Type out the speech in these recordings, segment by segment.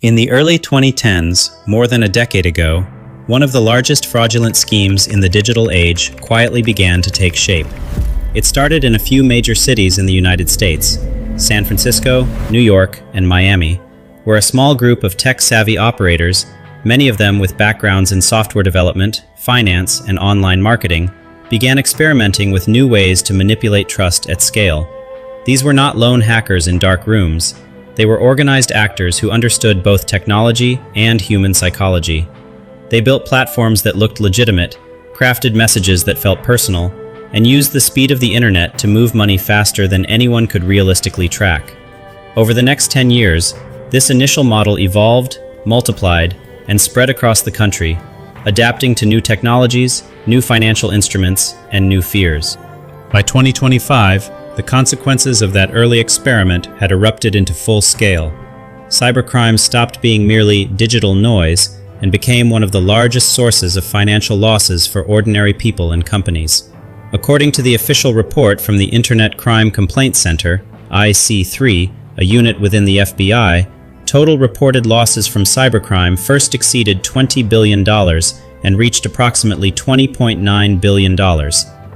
In the early 2010s, more than a decade ago, one of the largest fraudulent schemes in the digital age quietly began to take shape. It started in a few major cities in the United States, San Francisco, New York, and Miami, where a small group of tech-savvy operators, many of them with backgrounds in software development, finance, and online marketing, began experimenting with new ways to manipulate trust at scale. These were not lone hackers in dark rooms. They were organized actors who understood both technology and human psychology. They built platforms that looked legitimate, crafted messages that felt personal, and used the speed of the internet to move money faster than anyone could realistically track. Over the next 10 years, this initial model evolved, multiplied, and spread across the country, adapting to new technologies, new financial instruments, and new fears. By 2025, the consequences of that early experiment had erupted into full scale. Cybercrime stopped being merely digital noise and became one of the largest sources of financial losses for ordinary people and companies. According to the official report from the Internet Crime Complaint Center, IC3, a unit within the FBI, total reported losses from cybercrime first exceeded $20 billion and reached approximately $20.9 billion.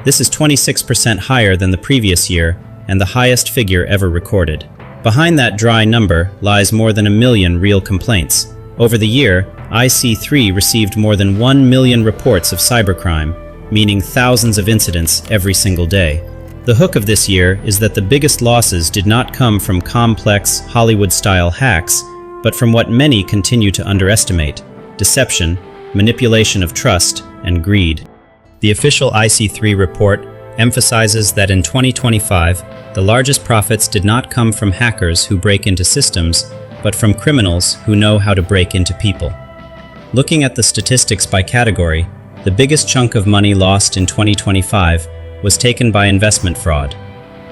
This is 26% higher than the previous year and the highest figure ever recorded. Behind that dry number lies more than 1 million real complaints. Over the year, IC3 received more than 1 million reports of cybercrime, meaning thousands of incidents every single day. The hook of this year is that the biggest losses did not come from complex, Hollywood-style hacks, but from what many continue to underestimate: deception, manipulation of trust, and greed. The official IC3 report emphasizes that in 2025, the largest profits did not come from hackers who break into systems, but from criminals who know how to break into people. Looking at the statistics by category, the biggest chunk of money lost in 2025 was taken by investment fraud.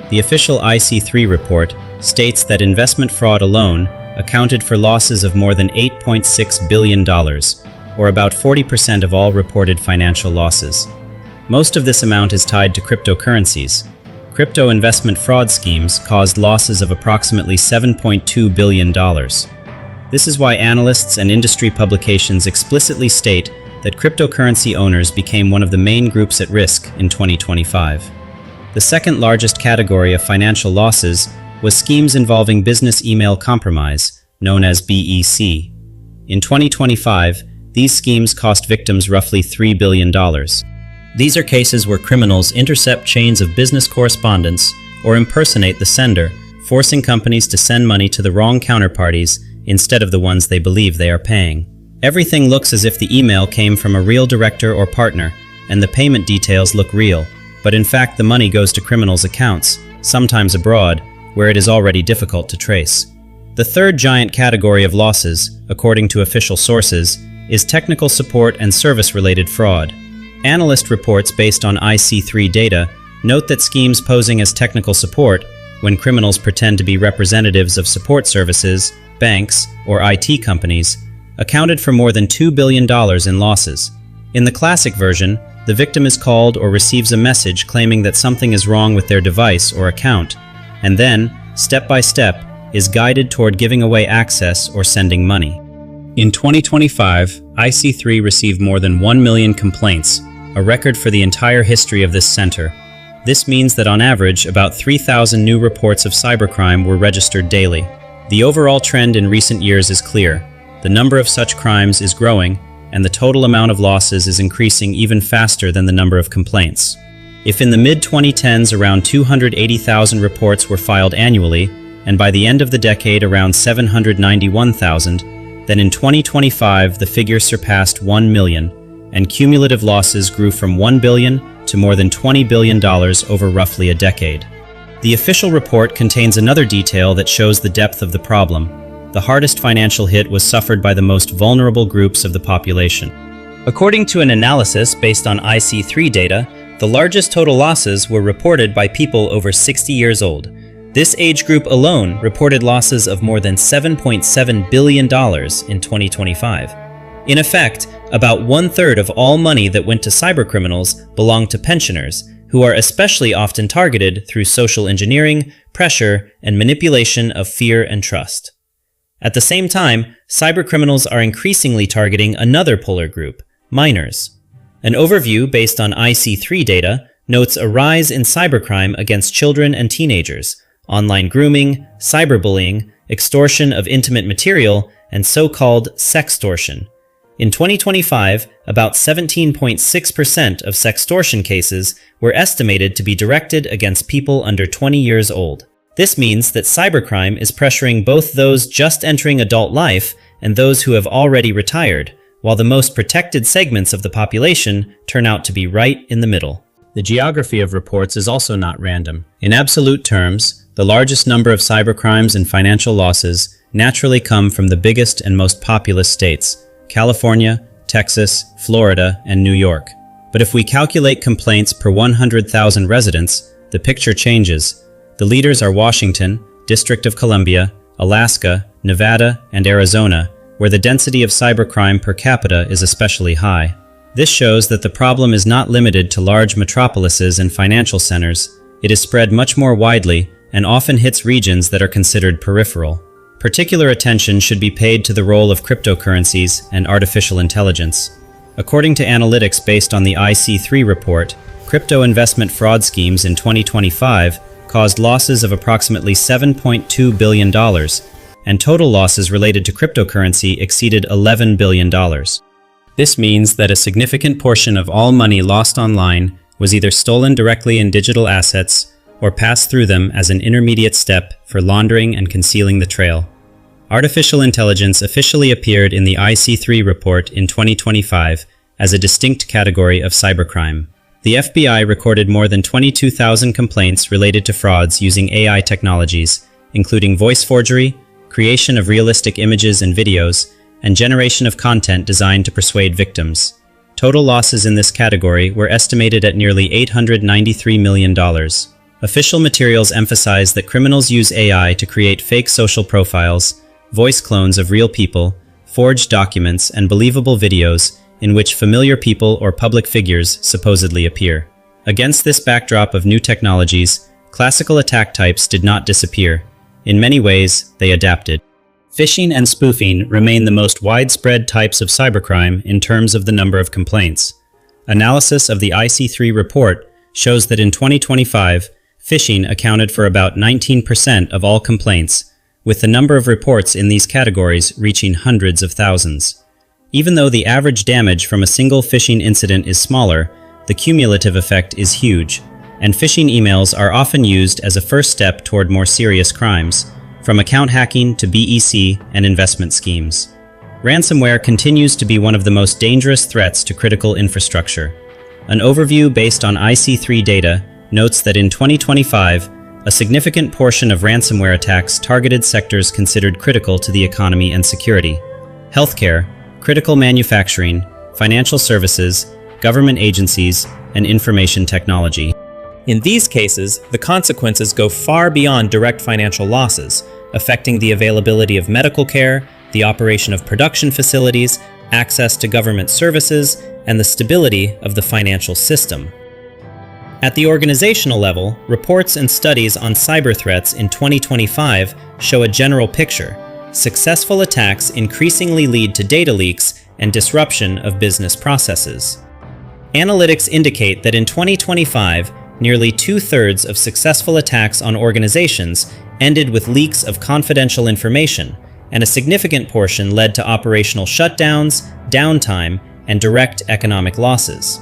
The official IC3 report states that investment fraud alone accounted for losses of more than $8.6 billion, or about 40% of all reported financial losses. Most of this amount is tied to cryptocurrencies. Crypto investment fraud schemes caused losses of approximately $7.2 billion. This is why analysts and industry publications explicitly state that cryptocurrency owners became one of the main groups at risk in 2025. The second largest category of financial losses was schemes involving business email compromise, known as BEC. In 2025, these schemes cost victims roughly $3 billion. These are cases where criminals intercept chains of business correspondence or impersonate the sender, forcing companies to send money to the wrong counterparties instead of the ones they believe they are paying. Everything looks as if the email came from a real director or partner, and the payment details look real, but in fact the money goes to criminals' accounts, sometimes abroad, where it is already difficult to trace. The third giant category of losses, according to official sources, is technical support and service-related fraud. Analyst reports based on IC3 data note that schemes posing as technical support, when criminals pretend to be representatives of support services, banks, or IT companies, accounted for more than $2 billion in losses. In the classic version, the victim is called or receives a message claiming that something is wrong with their device or account, and then, step by step, is guided toward giving away access or sending money. In 2025, IC3 received more than 1 million complaints, a record for the entire history of this center. This means that on average, about 3,000 new reports of cybercrime were registered daily. The overall trend in recent years is clear. The number of such crimes is growing, and the total amount of losses is increasing even faster than the number of complaints. If in the mid-2010s around 280,000 reports were filed annually, and by the end of the decade around 791,000, then in 2025 the figure surpassed 1 million, and cumulative losses grew from $1 billion to more than $20 billion over roughly a decade. The official report contains another detail that shows the depth of the problem. The hardest financial hit was suffered by the most vulnerable groups of the population. According to an analysis based on IC3 data, the largest total losses were reported by people over 60 years old. This age group alone reported losses of more than $7.7 billion in 2025. In effect, about 1/3 of all money that went to cybercriminals belonged to pensioners, who are especially often targeted through social engineering, pressure, and manipulation of fear and trust. At the same time, cybercriminals are increasingly targeting another polar group, minors. An overview based on IC3 data notes a rise in cybercrime against children and teenagers, online grooming, cyberbullying, extortion of intimate material, and so-called sextortion. In 2025, about 17.6% of sextortion cases were estimated to be directed against people under 20 years old. This means that cybercrime is pressuring both those just entering adult life and those who have already retired, while the most protected segments of the population turn out to be right in the middle. The geography of reports is also not random. In absolute terms, the largest number of cybercrimes and financial losses naturally come from the biggest and most populous states: California, Texas, Florida, and New York. But if we calculate complaints per 100,000 residents, the picture changes. The leaders are Washington, District of Columbia, Alaska, Nevada, and Arizona, where the density of cybercrime per capita is especially high. This shows that the problem is not limited to large metropolises and financial centers. It is spread much more widely and often hits regions that are considered peripheral. Particular attention should be paid to the role of cryptocurrencies and artificial intelligence. According to analytics based on the IC3 report, crypto investment fraud schemes in 2025 caused losses of approximately $7.2 billion, and total losses related to cryptocurrency exceeded $11 billion. This means that a significant portion of all money lost online was either stolen directly in digital assets or passed through them as an intermediate step for laundering and concealing the trail. Artificial intelligence officially appeared in the IC3 report in 2025 as a distinct category of cybercrime. The FBI recorded more than 22,000 complaints related to frauds using AI technologies, including voice forgery, creation of realistic images and videos, and generation of content designed to persuade victims. Total losses in this category were estimated at nearly $893 million. Official materials emphasize that criminals use AI to create fake social profiles, voice clones of real people, forged documents, and believable videos in which familiar people or public figures supposedly appear. Against this backdrop of new technologies, classical attack types did not disappear. In many ways, they adapted. Phishing and spoofing remain the most widespread types of cybercrime in terms of the number of complaints. Analysis of the IC3 report shows that in 2025, phishing accounted for about 19% of all complaints, with the number of reports in these categories reaching hundreds of thousands. Even though the average damage from a single phishing incident is smaller, the cumulative effect is huge, and phishing emails are often used as a first step toward more serious crimes, from account hacking to BEC and investment schemes. Ransomware continues to be one of the most dangerous threats to critical infrastructure. An overview based on IC3 data notes that in 2025, a significant portion of ransomware attacks targeted sectors considered critical to the economy and security: healthcare, critical manufacturing, financial services, government agencies, and information technology. In these cases, the consequences go far beyond direct financial losses, affecting the availability of medical care, the operation of production facilities, access to government services, and the stability of the financial system. At the organizational level, reports and studies on cyber threats in 2025 show a general picture. Successful attacks increasingly lead to data leaks and disruption of business processes. Analytics indicate that in 2025, nearly 2/3 of successful attacks on organizations ended with leaks of confidential information, and a significant portion led to operational shutdowns, downtime, and direct economic losses.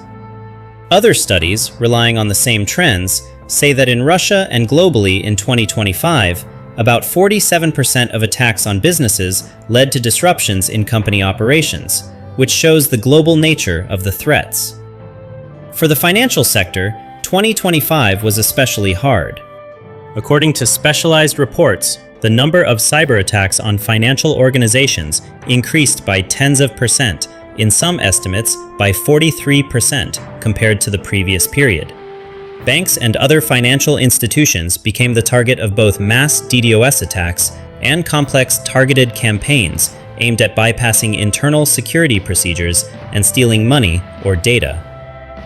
Other studies, relying on the same trends, say that in Russia and globally in 2025, about 47% of attacks on businesses led to disruptions in company operations, which shows the global nature of the threats. For the financial sector, 2025 was especially hard. According to specialized reports, the number of cyber attacks on financial organizations increased by tens of percent, in some estimates by 43% compared to the previous period. Banks and other financial institutions became the target of both mass DDoS attacks and complex targeted campaigns aimed at bypassing internal security procedures and stealing money or data.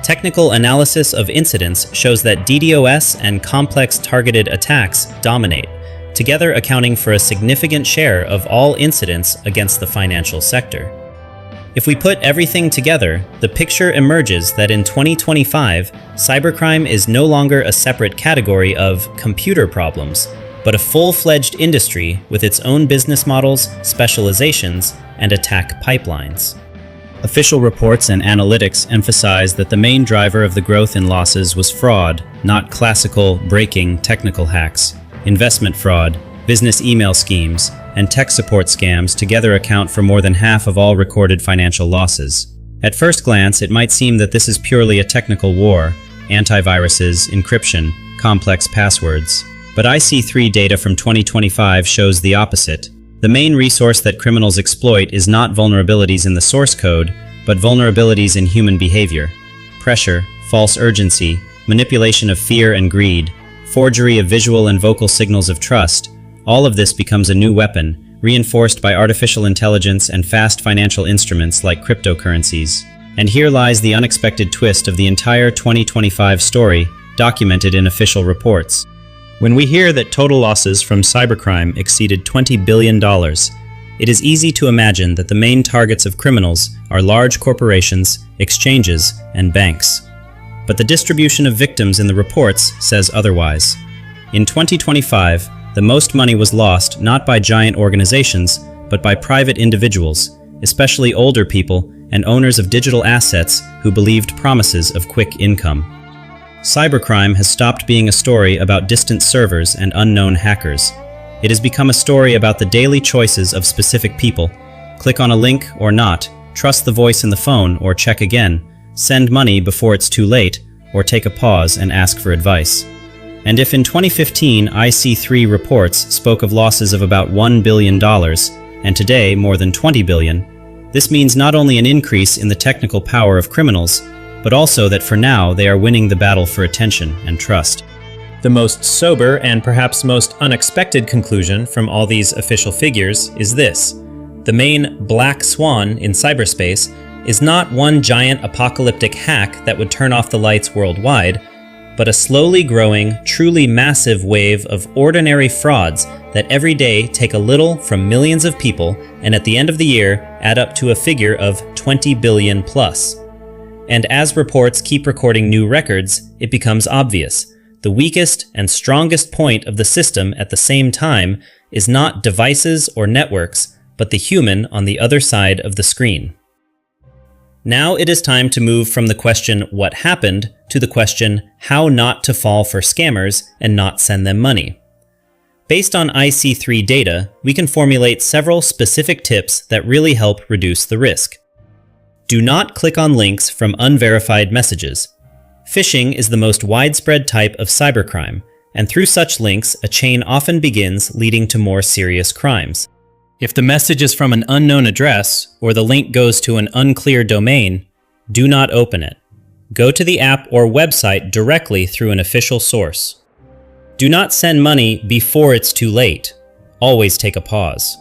Technical analysis of incidents shows that DDoS and complex targeted attacks dominate, together accounting for a significant share of all incidents against the financial sector. If we put everything together, the picture emerges that in 2025, cybercrime is no longer a separate category of computer problems, but a full-fledged industry with its own business models, specializations, and attack pipelines. Official reports and analytics emphasize that the main driver of the growth in losses was fraud, not classical, breaking technical hacks. Investment fraud, business email schemes, and tech support scams together account for more than half of all recorded financial losses. At first glance, it might seem that this is purely a technical war, antiviruses, encryption, complex passwords. But IC3 data from 2025 shows the opposite. The main resource that criminals exploit is not vulnerabilities in the source code, but vulnerabilities in human behavior. Pressure, false urgency, manipulation of fear and greed, forgery of visual and vocal signals of trust, all of this becomes a new weapon, reinforced by artificial intelligence and fast financial instruments like cryptocurrencies. And here lies the unexpected twist of the entire 2025 story, documented in official reports. When we hear that total losses from cybercrime exceeded $20 billion, it is easy to imagine that the main targets of criminals are large corporations, exchanges, and banks. But the distribution of victims in the reports says otherwise. In 2025, the most money was lost not by giant organizations, but by private individuals, especially older people and owners of digital assets who believed promises of quick income. Cybercrime has stopped being a story about distant servers and unknown hackers. It has become a story about the daily choices of specific people. Click on a link or not, trust the voice in the phone or check again, send money before it's too late, or take a pause and ask for advice. And if in 2015 IC3 reports spoke of losses of about $1 billion, and today more than $20 billion, this means not only an increase in the technical power of criminals, but also that for now they are winning the battle for attention and trust. The most sober and perhaps most unexpected conclusion from all these official figures is this: the main black swan in cyberspace is not one giant apocalyptic hack that would turn off the lights worldwide, but a slowly growing, truly massive wave of ordinary frauds that every day take a little from millions of people and at the end of the year add up to a figure of 20 billion plus. And as reports keep recording new records, it becomes obvious. The weakest and strongest point of the system at the same time is not devices or networks, but the human on the other side of the screen. Now it is time to move from the question, what happened, to the question, how not to fall for scammers and not send them money. Based on IC3 data, we can formulate several specific tips that really help reduce the risk. Do not click on links from unverified messages. Phishing is the most widespread type of cybercrime, and through such links, a chain often begins, leading to more serious crimes. If the message is from an unknown address, or the link goes to an unclear domain, do not open it. Go to the app or website directly through an official source. Do not send money before it's too late. Always take a pause.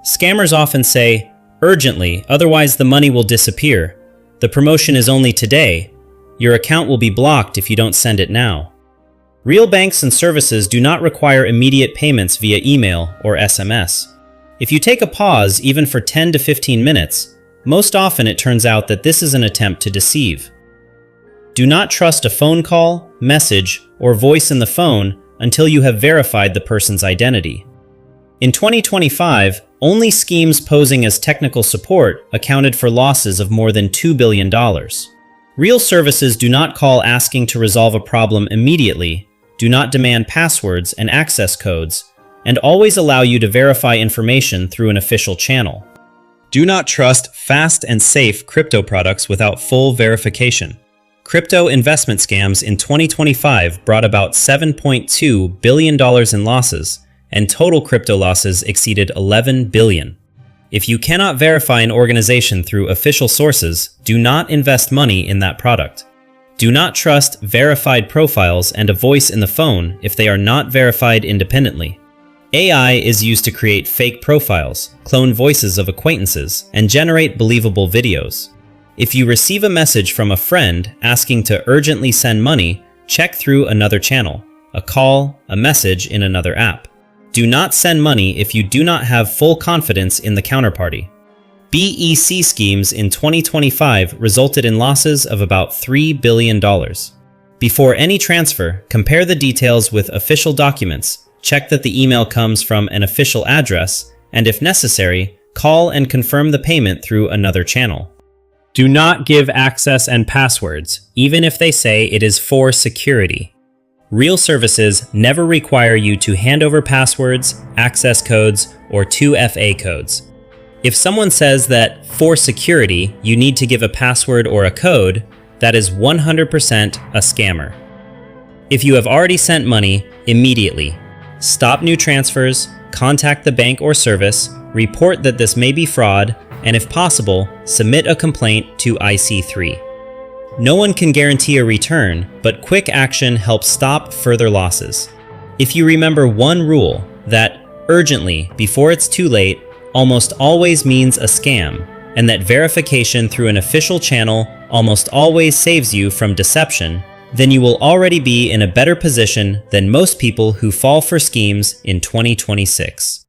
Scammers often say, urgently, otherwise the money will disappear. The promotion is only today. Your account will be blocked if you don't send it now. Real banks and services do not require immediate payments via email or SMS. If you take a pause even for 10 to 15 minutes, most often it turns out that this is an attempt to deceive. Do not trust a phone call, message, or voice in the phone until you have verified the person's identity. In 2025, only schemes posing as technical support accounted for losses of more than $2 billion. Real services do not call asking to resolve a problem immediately, do not demand passwords and access codes, and always allow you to verify information through an official channel. Do not trust fast and safe crypto products without full verification. Crypto investment scams in 2025 brought about $7.2 billion in losses, and total crypto losses exceeded $11 billion. If you cannot verify an organization through official sources, do not invest money in that product. Do not trust verified profiles and a voice in the phone if they are not verified independently. AI is used to create fake profiles, clone voices of acquaintances, and generate believable videos. If you receive a message from a friend asking to urgently send money, check through another channel, a call, a message in another app. Do not send money if you do not have full confidence in the counterparty. BEC schemes in 2025 resulted in losses of about $3 billion. Before any transfer, compare the details with official documents, check that the email comes from an official address, and if necessary, call and confirm the payment through another channel. Do not give access and passwords, even if they say it is for security. Real services never require you to hand over passwords, access codes, or 2FA codes. If someone says that for security you need to give a password or a code, that is 100% a scammer. If you have already sent money, immediately stop new transfers, contact the bank or service, report that this may be fraud, and if possible, submit a complaint to IC3. No one can guarantee a return, but quick action helps stop further losses. If you remember one rule, that urgently, before it's too late, almost always means a scam, and that verification through an official channel almost always saves you from deception, then you will already be in a better position than most people who fall for schemes in 2026.